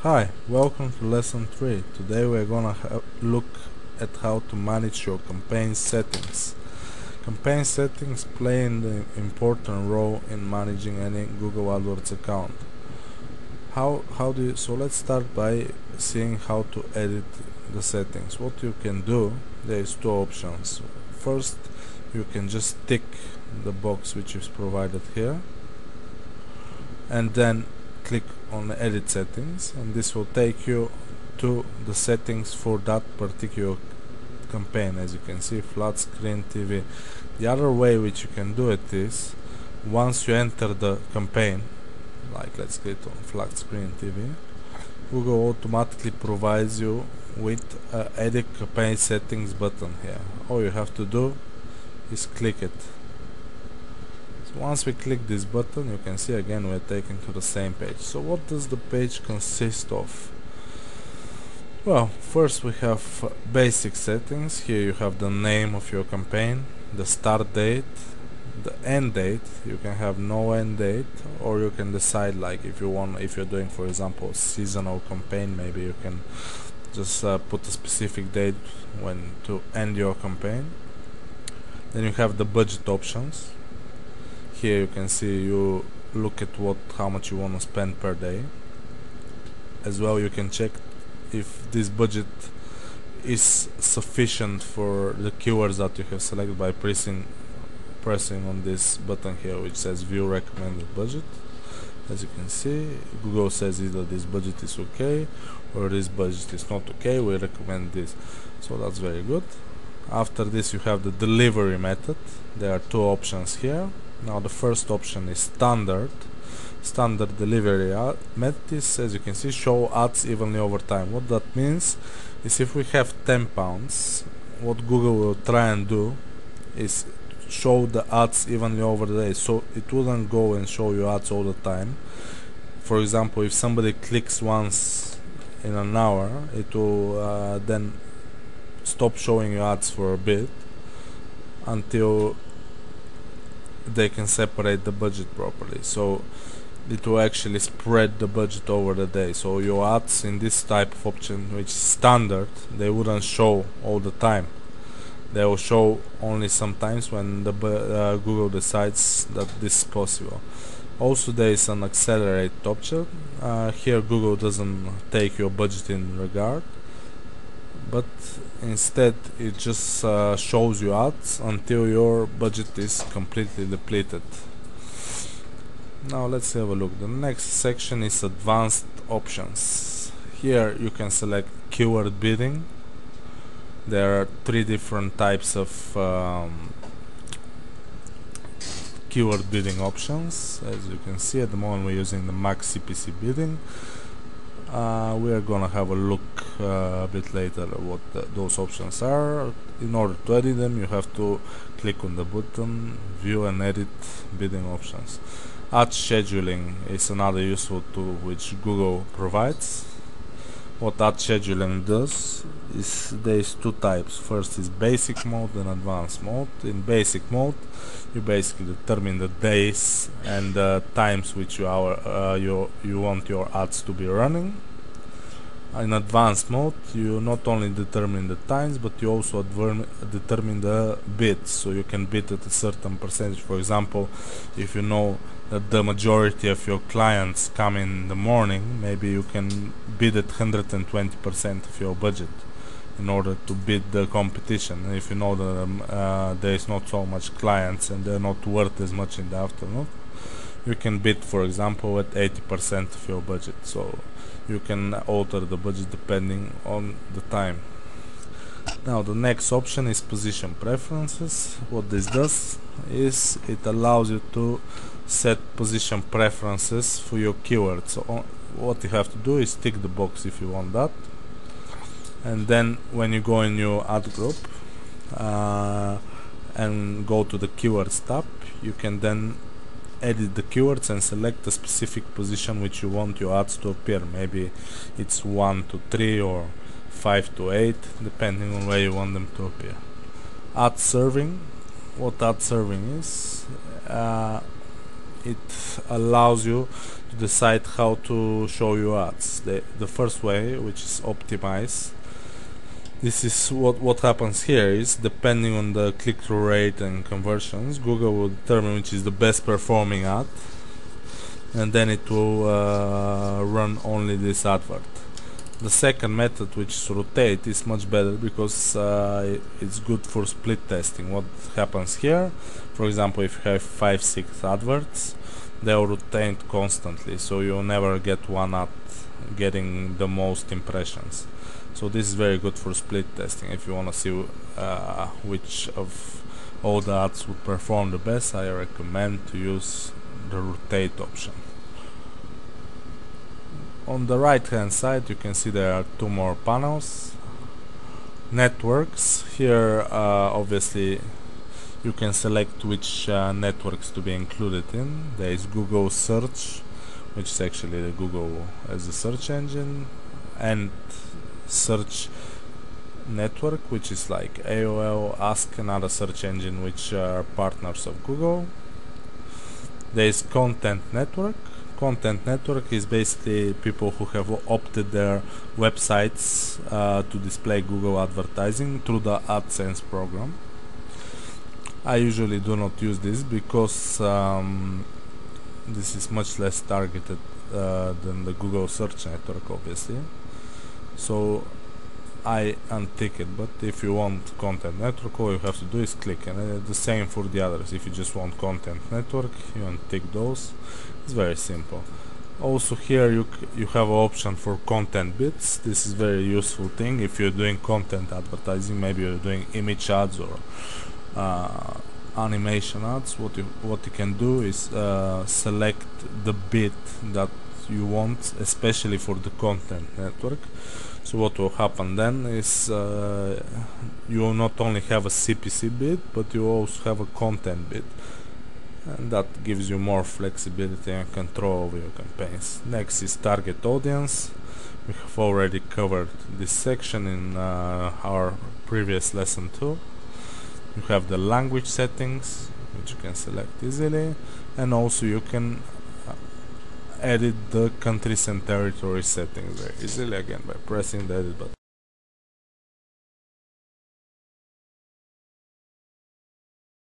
Hi, welcome to lesson 3. Today we're gonna look at how to manage your campaign settings. Campaign settings play an important role in managing any Google AdWords account. So let's start by seeing how to edit the settings. What you can do, there's two options. First, you can just tick the box which is provided here, and then click on edit settings, and this will take you to the settings for that particular campaign. As you can see, flat screen TV. The other way which you can do it is, once you enter the campaign, like let's click on flat screen TV, Google automatically provides you with edit campaign settings button here. All you have to do is click it. Once we click this button, you can see again we're taken to the same page. So what does the page consist of? Well, first we have basic settings. Here you have the name of your campaign, the start date, the end date. You can have no end date, or you can decide, like if you're doing, for example, a seasonal campaign, maybe you can just put a specific date when to end your campaign. Then you have the budget options. Here you can see, you look at how much you want to spend per day. As well, you can check if this budget is sufficient for the keywords that you have selected by pressing on this button here, which says view recommended budget. As you can see, Google says either this budget is okay or this budget is not okay, we recommend this. So that's very good. After this you have the delivery method. There are two options here. Now the first option is standard delivery method is, as you can see, show ads evenly over time. What that means is, if we have £10, what Google will try and do is show the ads evenly over the day, so it wouldn't go and show you ads all the time. For example, if somebody clicks once in an hour, it will then stop showing you ads for a bit until they can separate the budget properly. So it will actually spread the budget over the day. So your ads in this type of option, which is standard, they wouldn't show all the time. They will show only sometimes when the Google decides that this is possible. Also, there is an accelerate option. Here Google doesn't take your budget in regard, but instead it just shows you ads until your budget is completely depleted. Now let's have a look. The next section is advanced options. Here you can select keyword bidding. There are three different types of keyword bidding options. As you can see, at the moment we're using the max CPC bidding. We are gonna have a look a bit later at what those options are. In order to edit them, you have to click on the button view and edit bidding options. Ad scheduling is another useful tool which Google provides. What ad scheduling does is, there is two types. First is basic mode and advanced mode. In basic mode, you basically determine the days and the times which you want your ads to be running. In advanced mode, you not only determine the times, but you also determine the bids, so you can bid at a certain percentage. For example, if you know that the majority of your clients come in the morning, maybe you can bid at 120% of your budget in order to beat the competition. And if you know that there is not so much clients and they're not worth as much in the afternoon, you can bid, for example, at 80% of your budget. So you can alter the budget depending on the time. Now the next option is position preferences. What this does is, it allows you to set position preferences for your keywords. So what you have to do is tick the box if you want that, and then when you go in your ad group and go to the keywords tab, you can then edit the keywords and select a specific position which you want your ads to appear. Maybe it's 1 to 3 or 5 to 8, depending on where you want them to appear. Ad serving. What ad serving is, it allows you to decide how to show your ads. The first way, which is optimize, this is what happens here is, depending on the click-through rate and conversions, Google will determine which is the best performing ad, and then it will run only this advert. The second method, which is rotate, is much better because it's good for split testing. What happens here, for example, if you have 5-6 adverts, they'll rotate constantly, so you'll never get one ad getting the most impressions. So this is very good for split testing. If you want to see which of all the ads would perform the best, I recommend to use the rotate option. On the right hand side you can see there are two more panels. Networks. Here obviously you can select which networks to be included in. There is Google Search, which is actually the Google as a search engine, and Search Network, which is like AOL, Ask, and other search engine which are partners of Google. There is Content Network. Content Network is basically people who have opted their websites to display Google advertising through the AdSense program. I usually do not use this because this is much less targeted than the Google Search Network, obviously. So I untick it, but if you want Content Network, all you have to do is click, and the same for the others. If you just want Content Network, you untick those. It's very simple. Also here you have an option for content bits. This is very useful thing if you're doing content advertising. Maybe you're doing image ads or animation ads. What you can do is select the bit that you want, especially for the Content Network. So what will happen then is you will not only have a CPC bit, but you also have a content bit, and that gives you more flexibility and control over your campaigns. Next is target audience. We have already covered this section in our previous lesson too. You have the language settings, which you can select easily, and also you can edit the countries and territory settings very easily, again by pressing the edit button.